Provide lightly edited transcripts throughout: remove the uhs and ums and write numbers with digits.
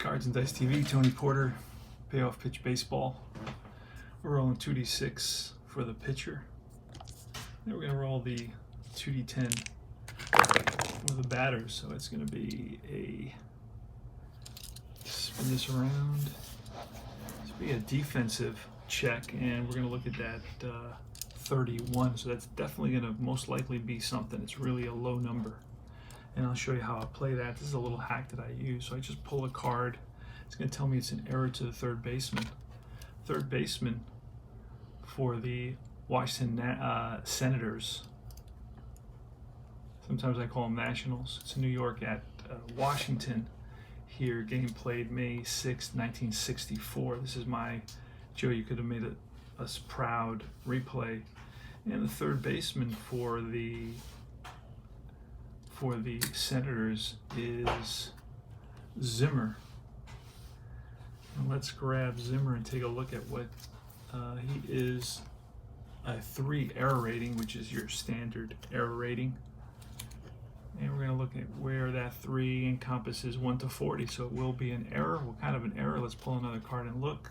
Cards and Dice TV, Tony Porter, Payoff Pitch Baseball. We're rolling 2d6 for the pitcher. Then we're going to roll the 2d10 for the batters. So it's going to be a, spin this around, it's going to be a defensive check, and we're going to look at that 31. So that's definitely going to most likely be something. It's really a low number. And I'll show you how I play that. This is a little hack that I use. So I just pull a card. It's going to tell me it's an error to the third baseman. Third baseman for the Washington Senators. Sometimes I call them Nationals. It's in New York at Washington. Here, game played May 6, 1964. This is my, Joe, you could have made us proud replay. And the third baseman for the Senators is Zimmer. And let's grab Zimmer and take a look at what he is. A 3 error rating, which is your standard error rating. And we're going to look at where that 3 encompasses 1 to 40. So it will be an error. What kind of an error? Let's pull another card and look.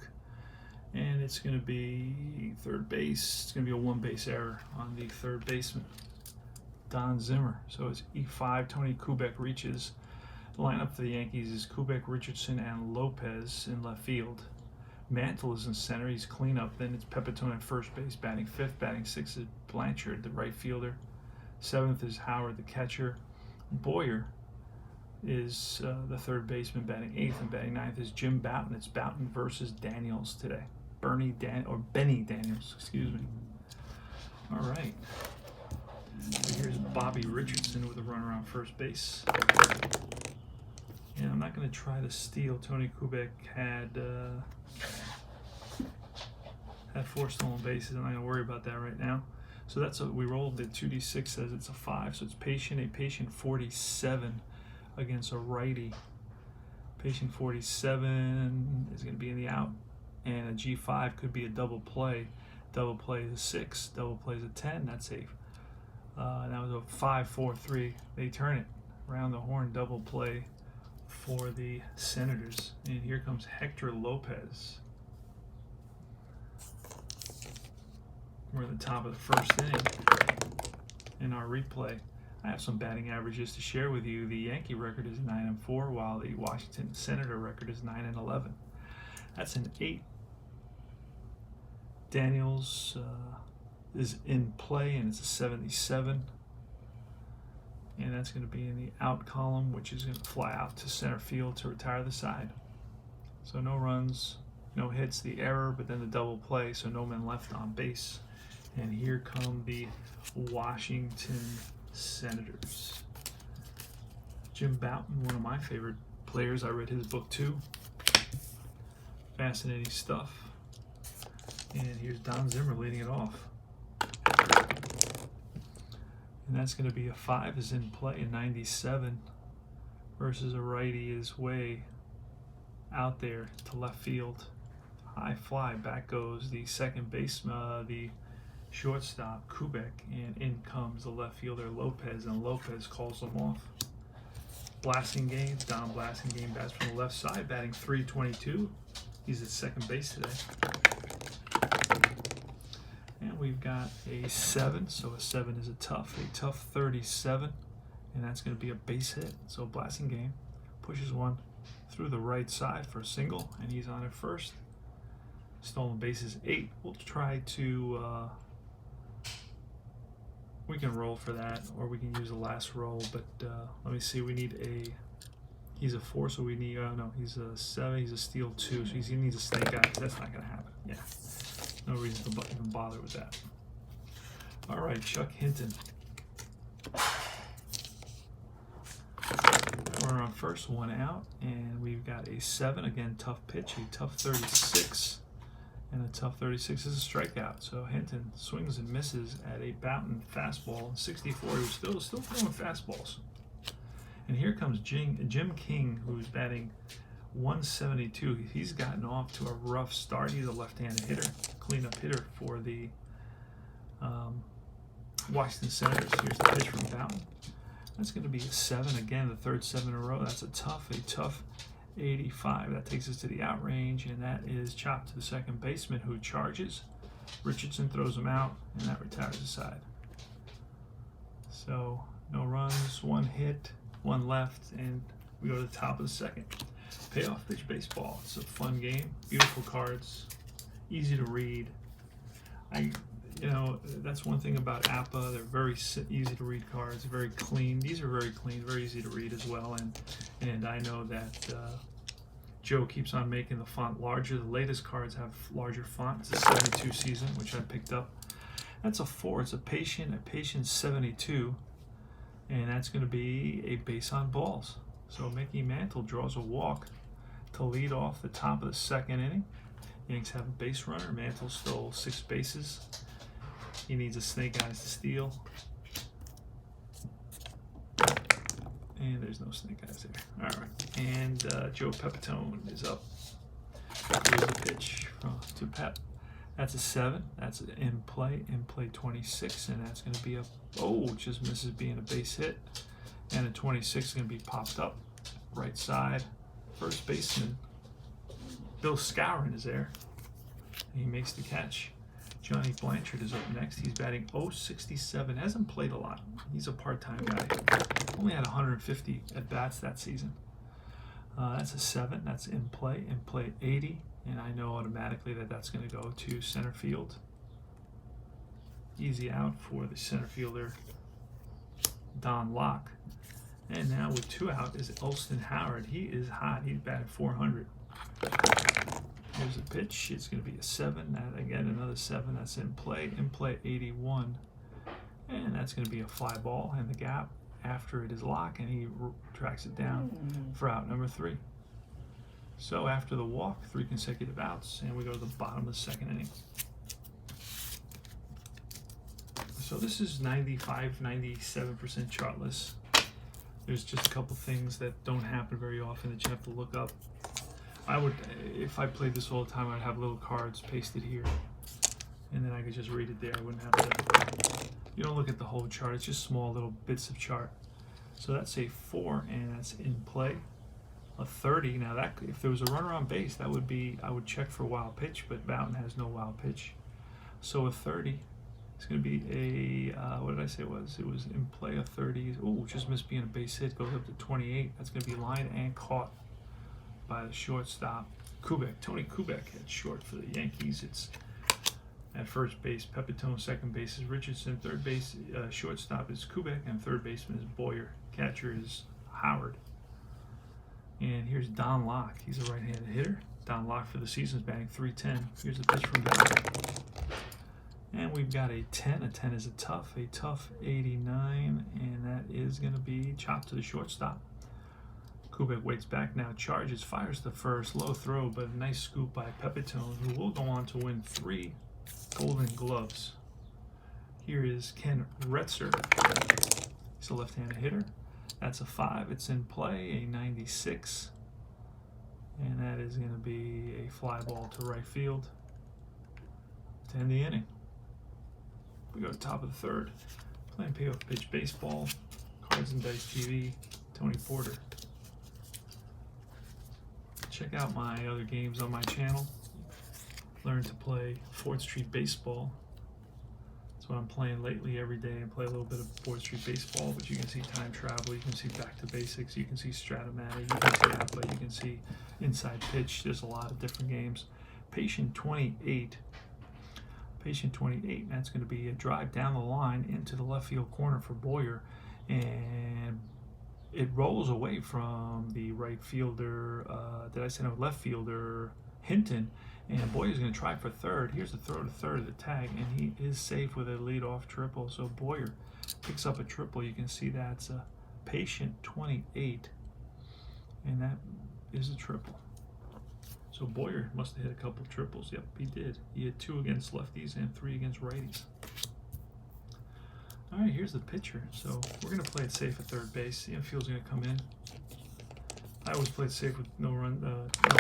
And it's going to be third base. It's going to be a 1-base error on the third baseman, Don Zimmer. So it's E5. Tony Kubek reaches. The lineup for the Yankees is Kubek, Richardson, and Lopez in left field. Mantle is in center. He's cleanup. Then it's Pepitone at first base, batting 5th. Batting 6th is Blanchard, the right fielder. 7th is Howard, the catcher. Boyer is the third baseman, batting 8th, and batting 9th is Jim Bouton. It's Bouton versus Daniels today. Benny Daniels, excuse me. All right. So here's Bobby Richardson with a runner on first base. And I'm not going to try to steal. Tony Kubek had 4 stolen bases. I'm not going to worry about that right now. So that's what we rolled. The 2d6 says it's a 5. So it's a patient 47 against a righty. Patient 47 is going to be in the out. And a G5 could be a double play. Double play is a 6. Double play is a 10. That's safe. That was a 5-4-3. They turn it around the horn. Double play for the Senators. And here comes Hector Lopez. We're at the top of the first inning in our replay. I have some batting averages to share with you. The Yankee record is 9-4, while the Washington Senator record is 9-11. That's an 8. Daniels is in play, and it's a 77. And that's going to be in the out column, which is going to fly out to center field to retire the side. So no runs, no hits, the error, but then the double play, so no men left on base. And here come the Washington Senators. Jim Bouton, one of my favorite players. I read his book too. Fascinating stuff. And here's Don Zimmer leading it off. And that's going to be a 5 is in play, a 97 versus a righty is way out there to left field. High fly, back goes the second baseman, the shortstop, Kubek, and in comes the left fielder, Lopez, and Lopez calls them off. Blasting game, Don Blasting game bats from the left side, batting .322. He's at second base today. And we've got a 7, so a 7 is a tough 37, and that's going to be a base hit. So Blasting game pushes one through the right side for a single, and he's on at first. Stolen base is 8. We'll try to, we can roll for that, or we can use the last roll, but let me see, we need he's a 4, so we need, no, he's a 7, he's a steal 2, so he needs a snake out. That's not going to happen, yeah. No reason to even bother with that. All right, Chuck Hinton. We're on first, 1 out, and we've got a 7. Again, tough pitch, a tough 36. And a tough 36 is a strikeout. So Hinton swings and misses at a Bouton fastball. 64, he was still throwing fastballs. And here comes Jim King, who's batting 172. He's gotten off to a rough start. He's a left-handed hitter, cleanup hitter for the Washington Senators. Here's the pitch from Bouton. That's going to be a 7 again, the third 7 in a row. That's a tough 85. That takes us to the out range, and that is chopped to the second baseman, who charges. Richardson throws him out, and that retires the side. So no runs, 1 hit, 1 left, and we go to the top of the second. Payoff pitch baseball. It's a fun game. Beautiful cards, easy to read. That's one thing about APA. They're very easy to read cards, very clean. These are very clean, very easy to read as well. And I know that Joe keeps on making the font larger. The latest cards have larger font. It's a 72 season, which I picked up. That's a 4. It's a patient 72, and that's going to be a base on balls. So Mickey Mantle draws a walk to lead off the top of the second inning. Yanks have a base runner. Mantle stole 6 bases. He needs a snake eyes to steal. And there's no snake eyes there. All right. And Joe Pepitone is up. Here's the pitch to Pep. That's a 7. That's in play 26, and that's going to be just misses being a base hit. And a 26 is going to be popped up. Right side. First baseman Bill Skowron is there. He makes the catch. Johnny Blanchard is up next. He's batting .067. Hasn't played a lot. He's a part-time guy. Only had 150 at-bats that season. That's a 7. That's in play 80. And I know automatically that that's going to go to center field. Easy out for the center fielder, Don Locke. And now with 2 out is Elston Howard. He is hot. He's batting .400. Here's a pitch. It's going to be a 7. That again, another 7. That's in play 81. And that's going to be a fly ball in the gap after it is Locke, and he tracks it down for out number 3. So after the walk, 3 consecutive outs, and we go to the bottom of the second inning. So this is 95, 97% chartless. There's just a couple things that don't happen very often that you have to look up. If I played this all the time, I'd have little cards pasted here, and then I could just read it there. I wouldn't have to. You don't look at the whole chart. It's just small little bits of chart. So that's a 4, and that's in play. A 30. Now that if there was a runner on base, that would be, I would check for wild pitch, but Bouton has no wild pitch. So a 30. It's going to be a, what did I say it was? It was in play a 30. Ooh, just missed being a base hit. Goes up to 28. That's going to be lined and caught by the shortstop, Kubek. Tony Kubek at short for the Yankees. It's at first base, Pepitone. Second base is Richardson. Third base, shortstop is Kubek, and third baseman is Boyer. Catcher is Howard. And here's Don Locke. He's a right-handed hitter. Don Locke for the season is batting .310. Here's a pitch from Don. And we've got a 10. A 10 is a tough 89, and that is going to be chopped to the shortstop. Kubek waits back now, charges, fires the first, low throw, but a nice scoop by Pepitone, who will go on to win 3 Golden Gloves. Here is Ken Retzer. He's a left-handed hitter. That's a 5. It's in play, a 96. And that is going to be a fly ball to right field to end the inning. We go to top of the third. Playing payoff pitch baseball. Cards and Dice TV. Tony Porter. Check out my other games on my channel. Learn to play 4th Street baseball. That's what I'm playing lately every day. I play a little bit of 4th Street baseball, but you can see time travel, you can see back to basics, you can see Stratomatic, you can see APA, you can see inside pitch. There's a lot of different games. Patient 28. Patient 28, that's going to be a drive down the line into the left field corner for Boyer, and it rolls away from the right fielder, left fielder, Hinton, and Boyer's going to try for third. Here's the throw to third of the tag, and he is safe with a leadoff triple. So Boyer picks up a triple. You can see that's a patient 28, and that is a triple. So Boyer must have hit a couple triples. Yep, he did. He had 2 against lefties and 3 against righties. All right, here's the pitcher. So we're going to play it safe at third base. The infield's going to come in. I always play it safe with no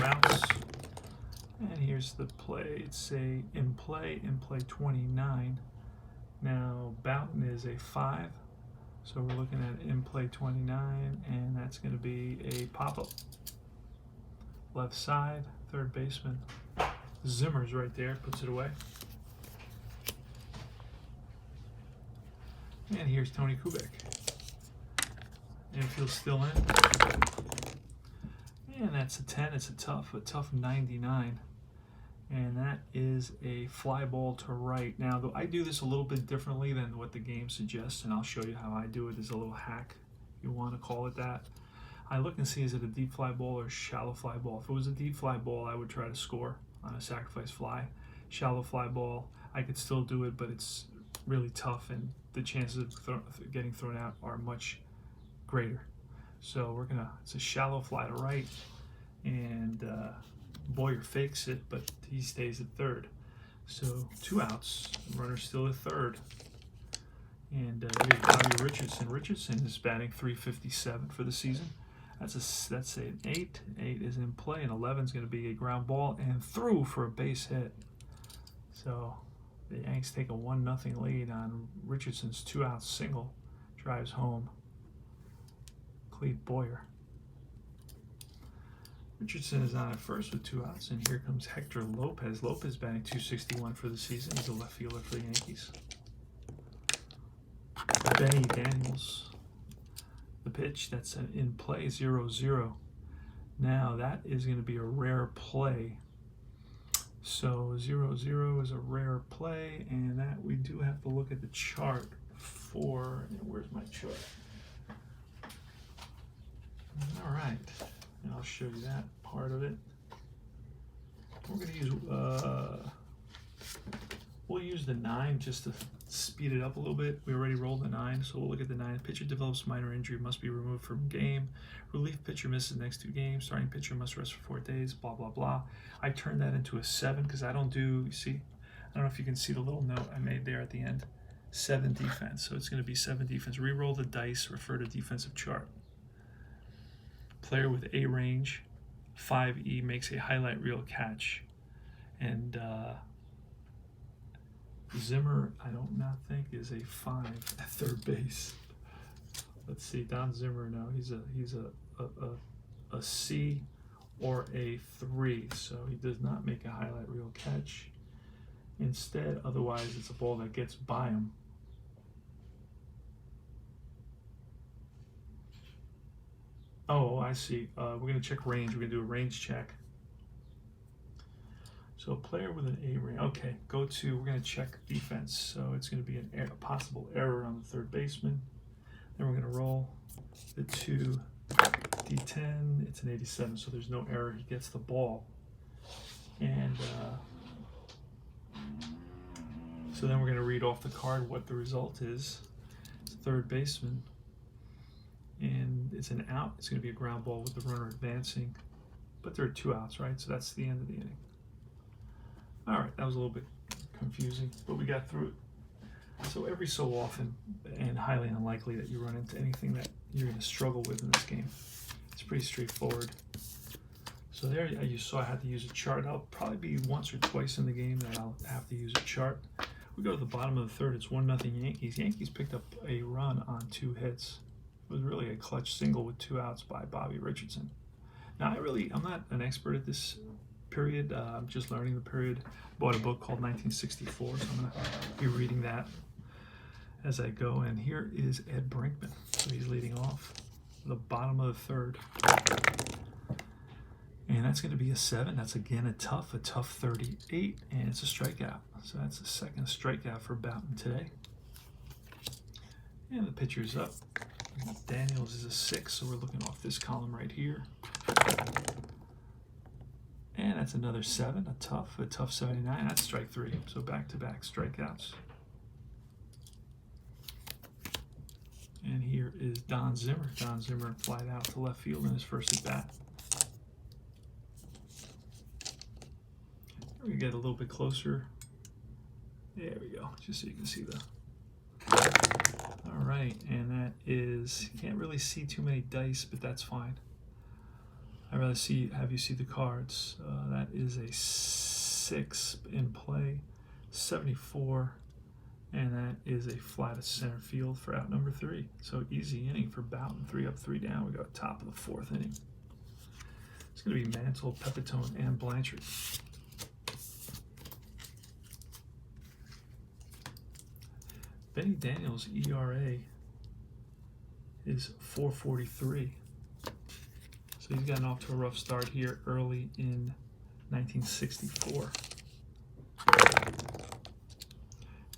outs. And here's the play. It's a in play 29. Now Bouton is a 5. So we're looking at in play 29, and that's going to be a pop-up. left side, third baseman. Zimmer's right there, puts it away. And here's Tony Kubek. Infield's still in. And that's a 10. It's a tough 99. And that is a fly ball to right. Now, I do this a little bit differently than what the game suggests, and I'll show you how I do it. There's a little hack, if you want to call it that. I look and see, is it a deep fly ball or shallow fly ball? If it was a deep fly ball, I would try to score on a sacrifice fly. Shallow fly ball, I could still do it, but it's really tough, and the chances of getting thrown out are much greater. So it's a shallow fly to right, and Boyer fakes it, but he stays at third. So 2 outs, runner still at third. And here's Bobby Richardson. Richardson is batting .357 for the season. That's an 8. 8 is in play, and 11 is going to be a ground ball and through for a base hit. So the Yanks take a 1-0 lead on Richardson's 2-out single. Drives home Clete Boyer. Richardson is on at first with 2 outs, and here comes Hector Lopez. Lopez batting .261 for the season. He's a left fielder for the Yankees. Benny Daniels. The pitch, that's in play, 0-0. Now that is going to be a rare play. So 0-0 is a rare play, and that we do have to look at the chart for. Where's my chart? All right, and I'll show you that part of it. We're going to use we'll use the 9 just to speed it up a little bit. We already rolled the 9, so we'll look at the 9. Pitcher develops minor injury, must be removed from game. Relief pitcher misses next 2 games. Starting pitcher must rest for 4 days, blah, blah, blah. I turned that into a 7 because I don't do, you see, I don't know if you can see the little note I made there at the end. 7 defense, so it's going to be 7 defense. Reroll the dice, refer to defensive chart. Player with A range, 5E, makes a highlight reel catch. And Zimmer, I don't not think is a 5 at third base. Let's see, Don Zimmer now, he's a C or a 3, so he does not make a highlight reel catch. Instead, otherwise it's a ball that gets by him. Oh, I see. We're going to check range. We're going to do a range check. So a player with an A range. Okay, we're going to check defense. So it's going to be a possible error on the third baseman. Then we're going to roll the 2 D10. It's an 87, so there's no error. He gets the ball. And so then we're going to read off the card what the result is. It's third baseman. And it's an out. It's going to be a ground ball with the runner advancing. But there are 2 outs, right? So that's the end of the inning. All right, that was a little bit confusing, but we got through it. So every so often, and highly unlikely that you run into anything that you're going to struggle with in this game. It's pretty straightforward. So there you saw I had to use a chart. I'll probably be once or twice in the game that I'll have to use a chart. We go to the bottom of the third. It's 1-0 Yankees. Yankees picked up a run on 2 hits. It was really a clutch single with 2 outs by Bobby Richardson. Now, I'm not an expert at this period. I'm just learning the period. Bought a book called 1964, so I'm going to be reading that as I go. And here is Ed Brinkman. So he's leading off the bottom of the third. And that's going to be a 7. That's again a tough 38, and it's a strikeout. So that's the second strikeout for Boughton today. And the pitcher's up. Daniels is a 6, so we're looking off this column right here. And that's another 7, a tough 79. That's strike 3, so back-to-back strikeouts. And here is Don Zimmer. Don Zimmer flied out to left field in his first at-bat. We get a little bit closer. There we go, just so you can see the... All right, and that is, you can't really see too many dice, but that's fine. I'd rather have you see the cards. That is a 6 in play, 74, and that is a fly to center field for out number 3. So easy inning for Boughton, 3 up, 3 down. We go top of the 4th inning. going to be Mantle, Pepitone, and Blanchard. Benny Daniels' ERA is 4.43. So he's gotten off to a rough start here early in 1964.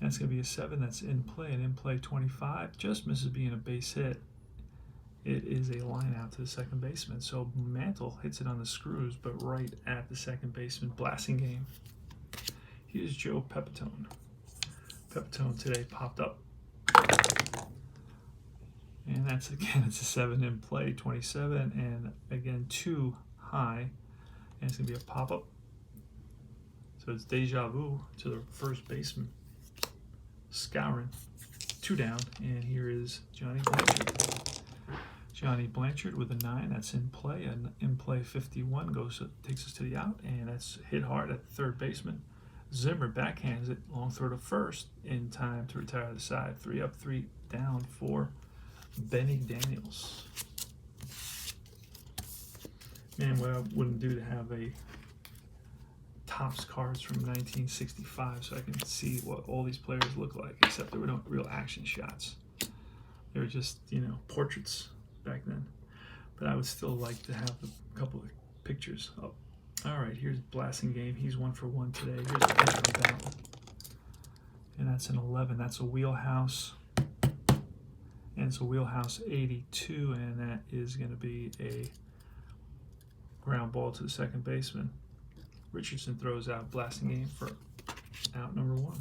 That's going to be a 7. That's in play. And in play 25 just misses being a base hit. It is a line out to the second baseman. So Mantle hits it on the screws, but right at the second baseman. Blasting game. Here's Joe Pepitone. Pepitone today popped up. And that's, again, it's a 7 in play, 27, and again, 2 high. And it's going to be a pop-up. So it's deja vu to the first baseman. Scouring. 2 down, and here is Johnny Blanchard. Johnny Blanchard with a 9, that's in play, and in play 51 takes us to the out, and that's hit hard at the third baseman. Zimmer backhands it, long throw to first, in time to retire to the side. 3 up, 3 down for Benny Daniels. Man, what I wouldn't do to have a Topps cards from 1965 so I can see what all these players look like, except there were no real action shots. They were just, portraits back then. But I would still like to have a couple of pictures up. All right, here's Blasting Game. He's 1 for 1 today. Here's a pitch from Mantle. And that's an 11. That's a wheelhouse. And it's a wheelhouse 82, and that is going to be a ground ball to the second baseman. Richardson throws out. Blasting Game for out number 1.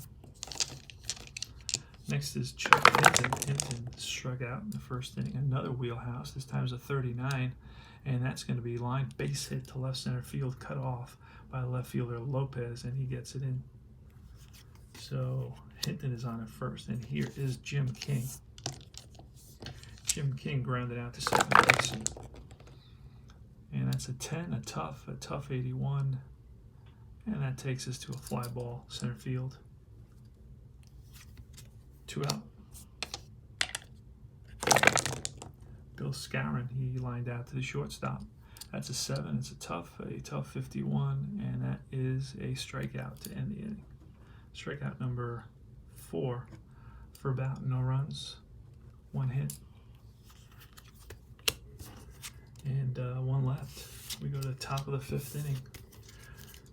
Next is Chuck Hinton. Hinton struck out in the first inning. Another wheelhouse. This time is a 39, and that's going to be line base hit to left center field, cut off by left fielder Lopez, and he gets it in. So Hinton is on at first, and here is Jim King. Jim King grounded out to second base. And that's a 10, a tough 81. And that takes us to a fly ball, center field. 2 out. Bill Skowron, he lined out to the shortstop. That's a 7, it's a tough 51, and that is a strikeout to end the inning. Strikeout number 4 for Boughton. No runs, 1 hit. And 1 left. We go to the top of the 5th inning.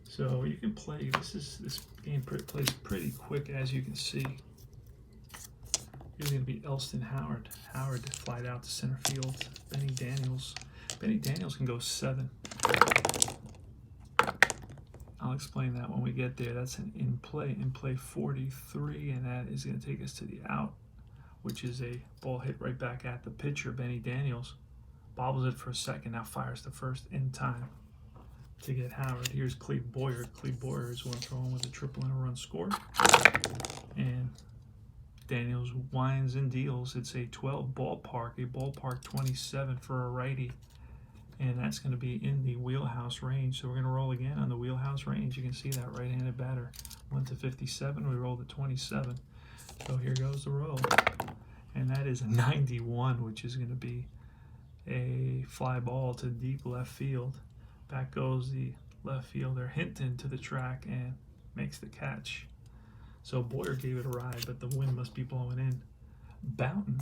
So you can play. This game plays pretty quick, as you can see. Here's going to be Elston Howard. Howard flied out to center field. Benny Daniels. Benny Daniels can go 7. I'll explain that when we get there. That's an in play 43, and that is going to take us to the out, which is a ball hit right back at the pitcher, Benny Daniels. Bobbles it for a second, now fires to first in time to get Howard. Here's Cleve Boyer. Cleve Boyer is one throwing with a triple and a run scored. And Daniels winds and deals. It's a 12 ballpark, a ballpark 27 for a righty. And that's going to be in the wheelhouse range. So we're going to roll again on the wheelhouse range. You can see that right-handed batter. 1 to 57, we rolled a 27. So here goes the roll. And that is a 91, which is going to be a fly ball to deep left field. Back goes the left fielder Hinton to the track and makes the catch. So Boyer gave it a ride, but the wind must be blowing in. Boughton,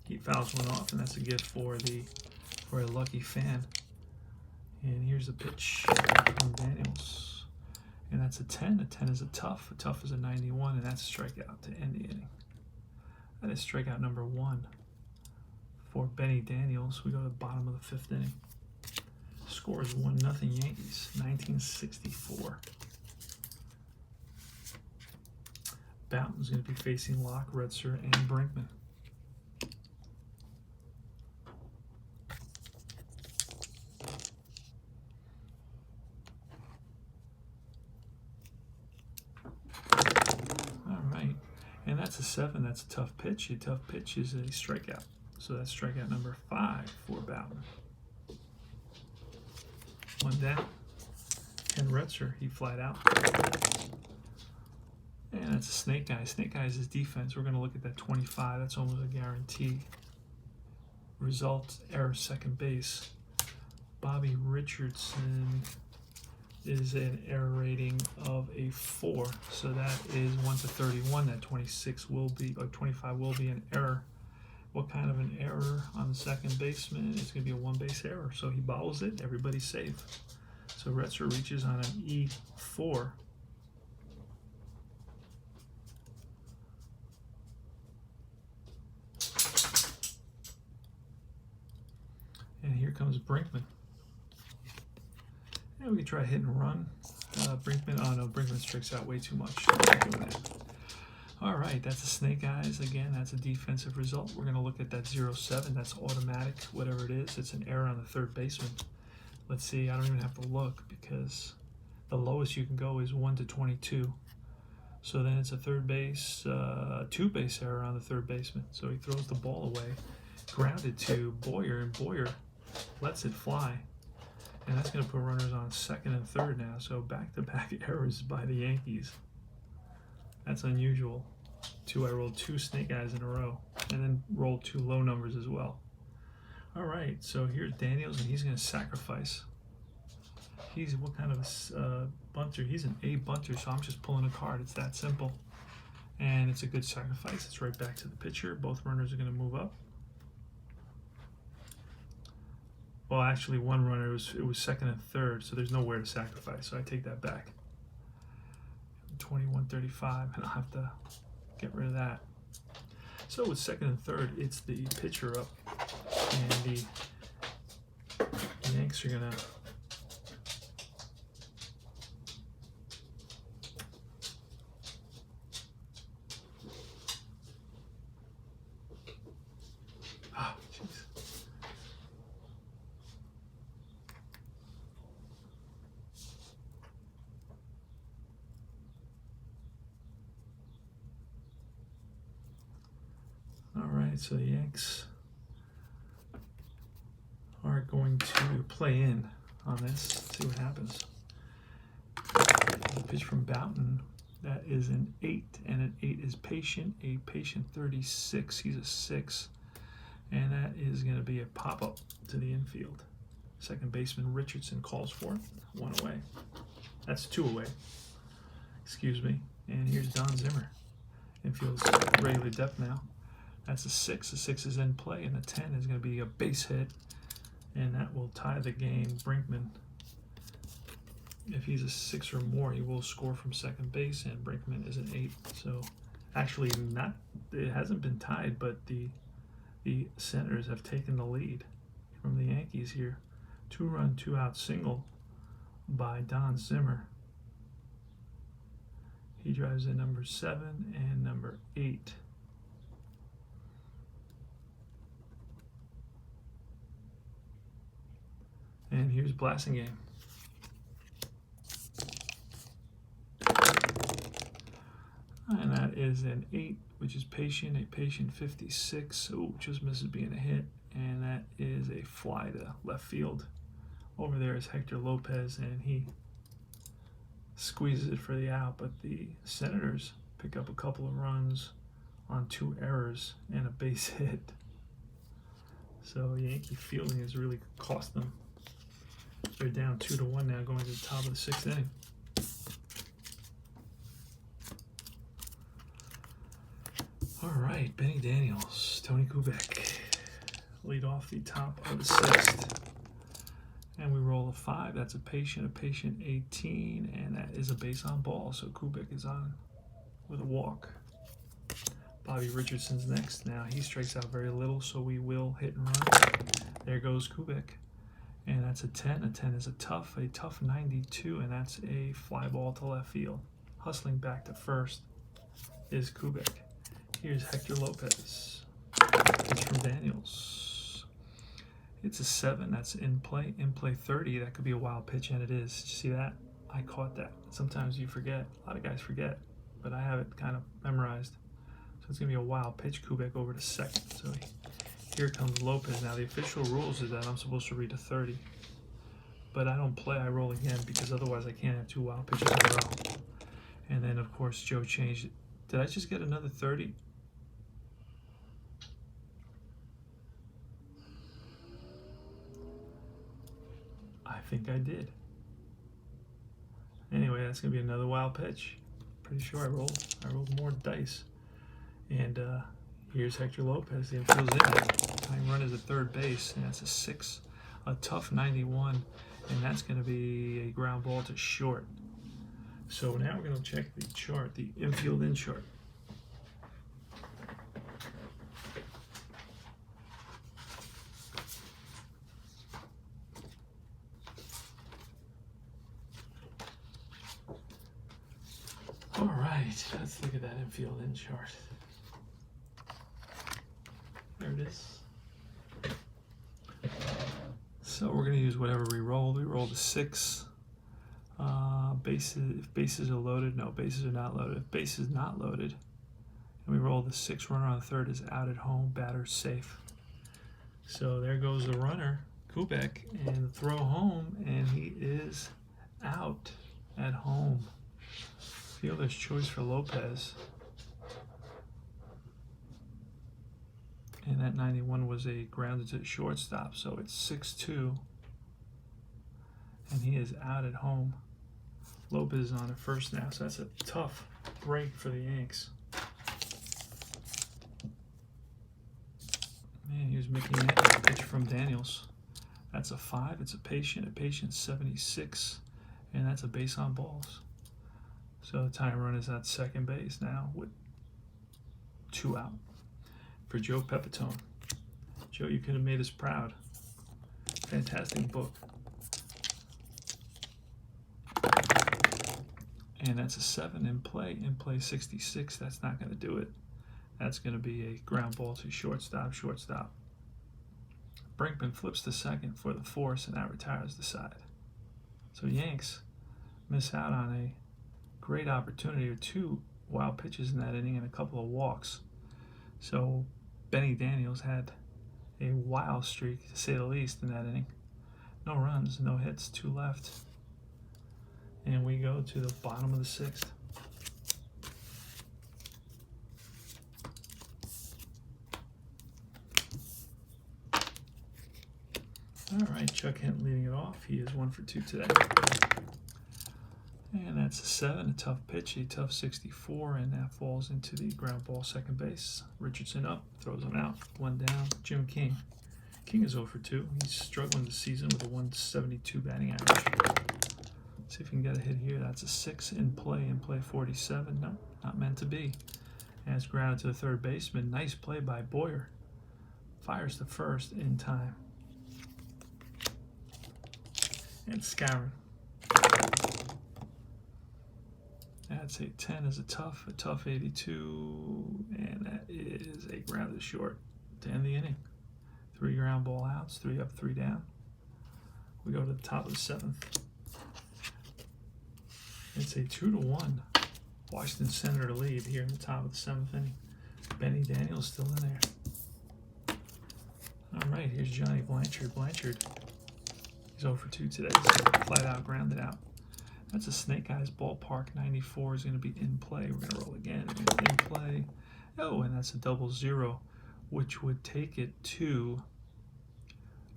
he fouls one off, and that's a gift for a lucky fan. And here's a pitch from Daniels, and that's a 10. A 10 is a tough is a 91, and that's a strikeout to end the inning. That is strikeout number 1 for Benny Daniels. We go to the bottom of the 5th inning. Score is 1-0 Yankees, 1964. Boughton's going to be facing Locke, Retzer, and Brinkman. All right, and that's a 7. That's a tough pitch. A tough pitch is a strikeout. So that's strikeout number 5 for Boughton. 1 down. And Retzer, he flied out. And that's a Snake Eyes. Snake Eyes is defense. We're going to look at that 25. That's almost a guarantee. Result, error, second base. Bobby Richardson is an error rating of a 4. So that is 1 to 31. That 26 will be, or 25 will be an error. What kind of an error on the second baseman? It's going to be a 1-base error. So he bobbles it. Everybody's safe. So Retzer reaches on an E4. And here comes Brinkman. And we can try hit and run. Brinkman, oh no, Brinkman strikes out way too much. Not doing that. All right, that's a snake eyes. Again, that's a defensive result. We're going to look at that 0-7. That's automatic, whatever it is. It's an error on the third baseman. Let's see, I don't even have to look because the lowest you can go is 1 to 22. So then it's a third base, 2-base error on the third baseman. So he throws the ball away, grounded to Boyer, and Boyer lets it fly. And that's going to put runners on second and third now. So back-to-back errors by the Yankees. That's unusual. I rolled 2 snake eyes in a row, and then rolled 2 low numbers as well. All right, so here's Daniels, and he's going to sacrifice. He's what kind of a bunter? He's an A bunter, so I'm just pulling a card. It's that simple. And it's a good sacrifice. It's right back to the pitcher. Both runners are going to move up. Well, actually, one runner, it was second and third, so there's nowhere to sacrifice, so I take that back. 21-35, and I'll have to get rid of that. So with second and third, it's the pitcher up, and the Yanks are gonna so the Yanks are going to play in on this, see what happens. The pitch from Boughton, that is an 8, and an 8 is patient, a patient 36, he's a 6, and that is going to be a pop-up to the infield. Second baseman Richardson calls for it, 1 away. That's 2 away, excuse me. And here's Don Zimmer. Infield's regular depth now. That's a 6. The 6 is in play, and the 10 is going to be a base hit, and that will tie the game. Brinkman, if he's a 6 or more, he will score from second base, and Brinkman is an 8. So actually, it hasn't been tied, but the Senators have taken the lead from the Yankees here. 2-run, 2-out single by Don Zimmer. He drives in number 7 and number 8. And here's Blasingame. And that is an 8, which is patient, a patient 56. Oh, just misses being a hit. And that is a fly to left field. Over there is Hector Lopez, and he squeezes it for the out. But the Senators pick up a couple of runs on 2 errors and a base hit. So Yankee fielding has really cost them. They're down 2-1 now, going to the top of the 6th inning. All right, Benny Daniels, Tony Kubek lead off the top of the 6th. And we roll a 5. That's a patient 18, and that is a base on ball. So Kubek is on with a walk. Bobby Richardson's next. Now he strikes out very little, so we will hit and run. There goes Kubek. And that's a 10. A 10 is a tough 92, and that's a fly ball to left field. Hustling back to first is Kubek. Here's Hector Lopez. It's from Daniels. It's a 7. That's in play. In play 30. That could be a wild pitch, and it is. Did you see that? I caught that. Sometimes you forget. A lot of guys forget, but I have it kind of memorized. So it's going to be a wild pitch. Kubek over to second. So here comes Lopez. Now the official rules is that I'm supposed to read a 30. But I don't play, I roll again, because otherwise I can't have 2 wild pitches in a row. And then of course Joe changed it. Did I just get another 30? think I did. Anyway, that's going to be another wild pitch. Pretty sure I rolled more dice. And here's Hector Lopez. The infield's in. Tying run is at third base, and that's a 6. A tough 91, and that's going to be a ground ball to short. So now we're going to check the chart, the infield in chart. All right, let's look at that infield in chart. There it is. So we're going to use whatever we rolled. We rolled a 6. If bases are loaded, no, bases are not loaded. If base is not loaded, and we roll the 6, runner on third is out at home, batter safe. So there goes the runner, Kubek, and throw home, and he is out at home. Fielder's choice for Lopez. And that 91 was a grounded to shortstop, so it's 6-2. And he is out at home. Lopez is on at first now, so that's a tough break for the Yanks. Man, here's Mickey Mantle, pitch from Daniels. That's a 5. It's a patient 76, and that's a base on balls. So the tying run is at second base now with 2 out for Joe Pepitone. Joe, you could have made us proud. Fantastic book. And that's a 7 in play 66. That's not going to do it. That's going to be a ground ball to shortstop. Brinkman flips to second for the force, and that retires the side. So Yanks miss out on a great opportunity, or 2 wild pitches in that inning and a couple of walks. So Benny Daniels had a wild streak, to say the least, in that inning. No runs, no hits, 2 left. And we go to the bottom of the 6th. All right, Chuck Hinton leading it off. He is 1 for 2 today. And that's a 7, a tough pitch, a tough 64, and that falls into the ground ball second base. Richardson up, throws him out, 1 down. Jim King. King is 0 for 2. He's struggling this season with a 172 batting average. See if we can get a hit here. That's a 6 in play 47. No, not meant to be. And it's grounded to the third baseman. Nice play by Boyer. Fires to first in time. And Scarron. That's a 10 is a tough 82, and that is a grounded short to end the inning. 3 ground ball outs, 3 up, 3 down. We go to the top of the 7th. It's a 2-1 Washington Senator to lead here in the top of the 7th inning. Benny Daniels still in there. All right, here's Johnny Blanchard. He's 0 for 2 today. Flat out, grounded out. That's a Snake Eyes Ballpark. 94 is going to be in play. We're going to roll again. In play. Oh, and that's a 0-0, which would take it to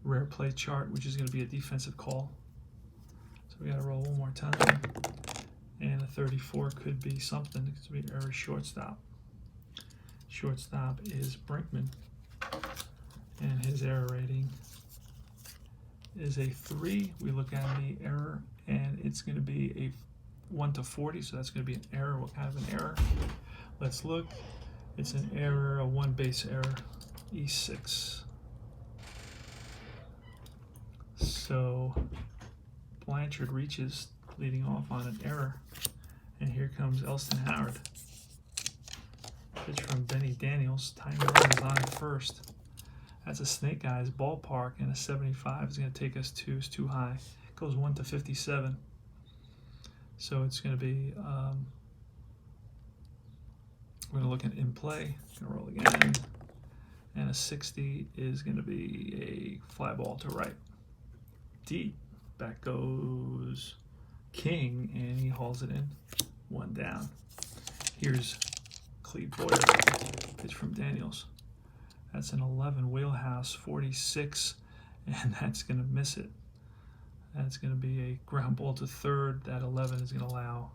rare play chart, which is going to be a defensive call. So we got to roll one more time. And a 34 could be something. It could be error shortstop. Shortstop is Brinkman. And his error rating is a 3. We look at the error, and it's going to be a 1 to 40, so that's going to be an error. What kind of an error? Let's look. It's an error, a 1 base error, E6. So Blanchard reaches, leading off on an error, and here comes Elston Howard. Pitch from Benny Daniels. Time run is on at first. That's a Snake Eyes Ballpark, and a 75 is going to take us to, it's too high. It goes 1 to 57. So it's going to be, we're going to look at in play. Going to roll again. And a 60 is going to be a fly ball to right. Deep. Back goes King, and he hauls it in. 1 down. Here's Cleve Boyer. Pitch from Daniels. That's an 11 wheelhouse, 46, and that's going to miss it. That's going to be a ground ball to third. That 11 is going to allow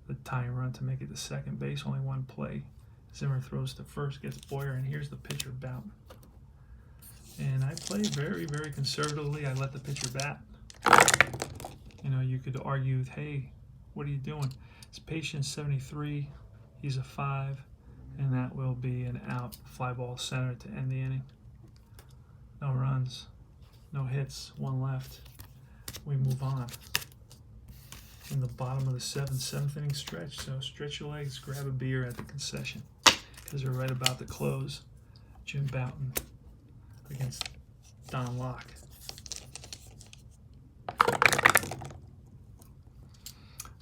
the tying run to make it to second base. Only one play. Zimmer throws to first, gets Boyer, and here's the pitcher Bouton. And I play very, very conservatively. I let the pitcher bat. You know, you could argue, hey, what are you doing? It's patient 73. He's a 5, and that will be an out. Fly ball center to end the inning. No runs, no hits, 1 left. We move on. In the bottom of the seventh inning stretch. So stretch your legs, grab a beer at the concession, because we're right about to close. Jim Bouton against Don Locke.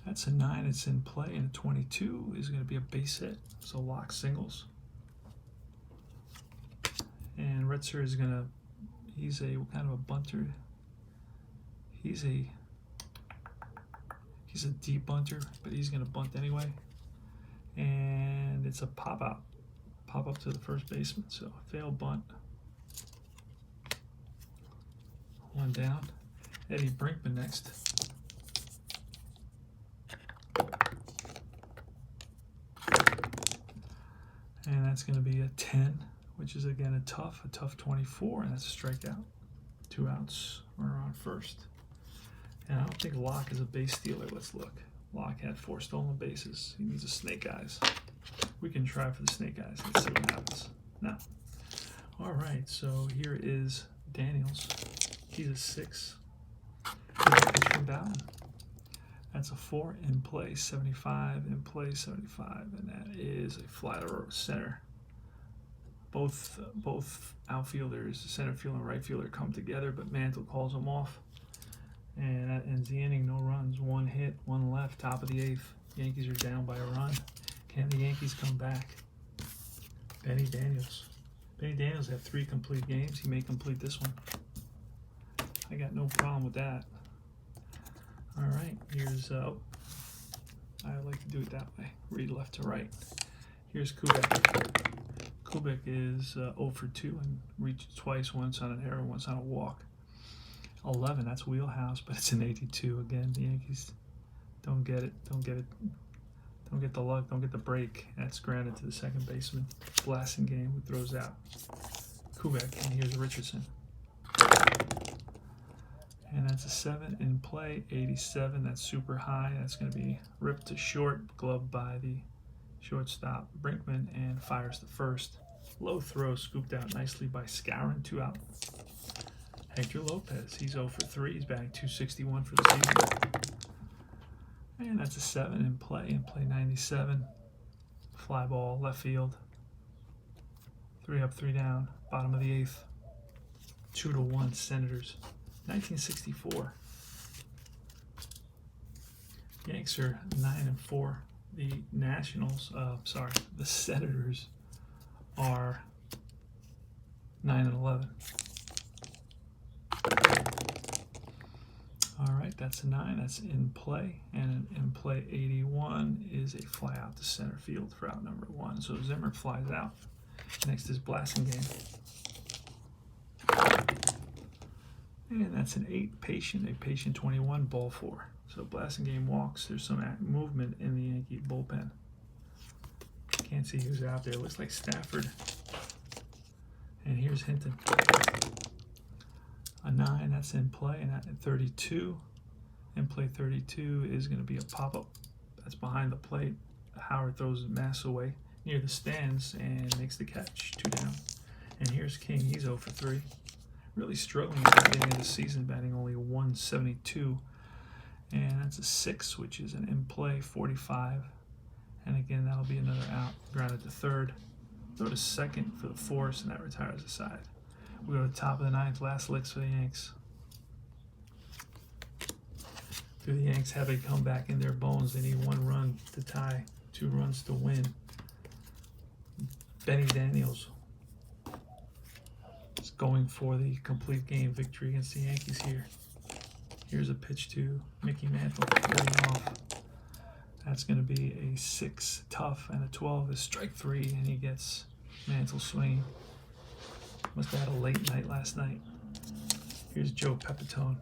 That's a 9. It's in play, and a 22 is going to be a base hit. So Locke singles. And Retzer is going to, he's a kind of a bunter. He's a deep bunter, but he's going to bunt anyway. And it's a pop out. Pop up to the first baseman. So failed bunt. 1 down. Eddie Brinkman next. And that's going to be a 10, which is again a tough 24, and that's a strikeout. 2 outs. Runner on first. And I don't think Locke is a base stealer. Let's look. Locke had 4 stolen bases. He needs a snake eyes. We can try for the snake eyes. Let's see what happens. No. All right, so here is Daniels. He's a 6. He's a pitch from Bouton. That's a 4 in play, 75 in play, 75, and that is a fly to center. Both outfielders, center fielder and right fielder, come together, but Mantle calls them off. And that ends the inning. No runs, 1 hit, 1 left, top of the 8th. Yankees are down by a run. Can the Yankees come back? Benny Daniels. Benny Daniels had 3 complete games. He may complete this one. I got no problem with that. All right, here's, I like to do it that way. Read left to right. Here's Kubek. Kubek is 0 for 2 and reached twice, once on an error, once on a walk. 11, that's wheelhouse, but it's an 82. Again, the Yankees don't get it, don't get the luck, don't get the break. That's grounded to the second baseman. Blasting game, who throws out Kubek, and here's Richardson. And that's a 7 in play, 87. That's super high. That's going to be ripped to short, gloved by the shortstop Brinkman, and fires to first. Low throw, scooped out nicely by Skowron, 2 out. Hector Lopez, he's 0 for 3. He's batting .261 for the season. And that's a 7 in play 97. Fly ball, left field. 3 up, 3 down. Bottom of the 8th. 2-1 Senators. 1964. Yanks are 9-4. The Nationals, the Senators are 9-11. All right, that's a 9. That's in play, and an in play 81 is a fly out to center field for out number 1. So Zimmer flies out. Next is blasting game. And that's an 8 patient, a patient 21, ball 4. So blasting game walks. There's some movement in the Yankee bullpen. Can't see who's out there. Looks like Stafford. And here's Hinton. A 9, that's in play, and at 32. In play 32 is going to be a pop-up. That's behind the plate. Howard throws his mass away near the stands and makes the catch. 2 down. And here's King. He's 0 for 3. Really struggling at the beginning of the season, batting only 172. And that's a 6, which is an in play 45. And again, that'll be another out. Grounded to third. Throw to second for the force, and that retires the side. We go to the top of the 9th, last licks for the Yanks. Do the Yanks have a comeback in their bones? They need 1 run to tie, 2 runs to win. Benny Daniels is going for the complete game victory against the Yankees here. Here's a pitch to Mickey Mantle, leading off. That's going to be a 6 tough, and a 12 is strike 3, and he gets Mantle swinging. Must have had a late night last night. Here's Joe Pepitone.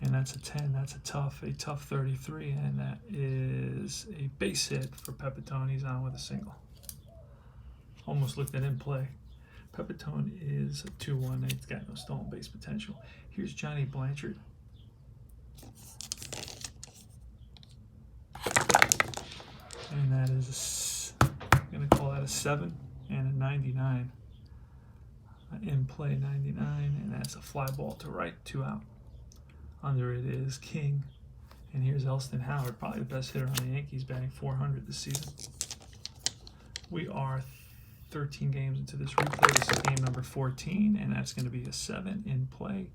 And that's a 10. That's a tough 33, and that is a base hit for Pepitone. He's on with a single. Almost looked at in play. Pepitone is a 2-1. He's got no stolen base potential. Here's Johnny Blanchard. And that is, I'm going to call that a 7 and a 99. In play 99, and that's a fly ball to right, 2 out. Under it is King. And here's Elston Howard, probably the best hitter on the Yankees, batting .400 this season. We are 13 games into this replay. This is game number 14, and that's going to be a 7 in play.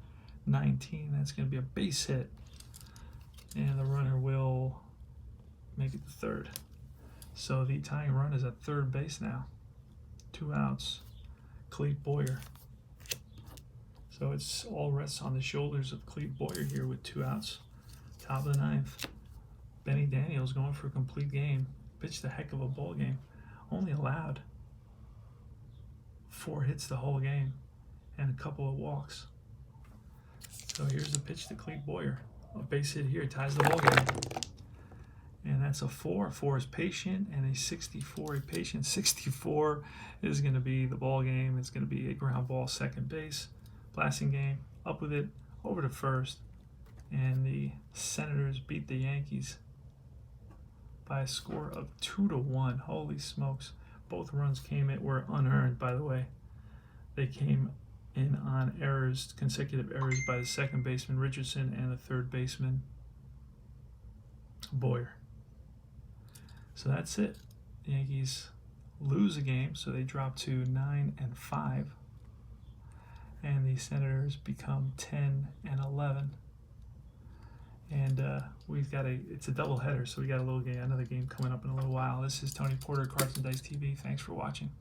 19, that's going to be a base hit. And the runner will make it to third. So the tying run is at third base now. 2 outs. Clete Boyer. So it's all rests on the shoulders of Clete Boyer here with 2 outs. Top of the 9th. Benny Daniels going for a complete game. Pitched a heck of a ball game. Only allowed 4 hits the whole game and a couple of walks. So here's the pitch to Clete Boyer. A base hit here ties the ball game. And that's a 4. 4 is patient, and a 64, a patient 64 is going to be the ball game. It's going to be a ground ball, second base, blasting game, up with it, over to first. And the Senators beat the Yankees by a score of 2-1. Holy smokes. Both runs were unearned, by the way. They came in on errors, consecutive errors by the second baseman, Richardson, and the third baseman, Boyer. So that's it. The Yankees lose a game, so they drop to 9-5. And the Senators become 10-11. And it's a doubleheader, so we got another game coming up in a little while. This is Tony Porter, Cards and Dice TV. Thanks for watching.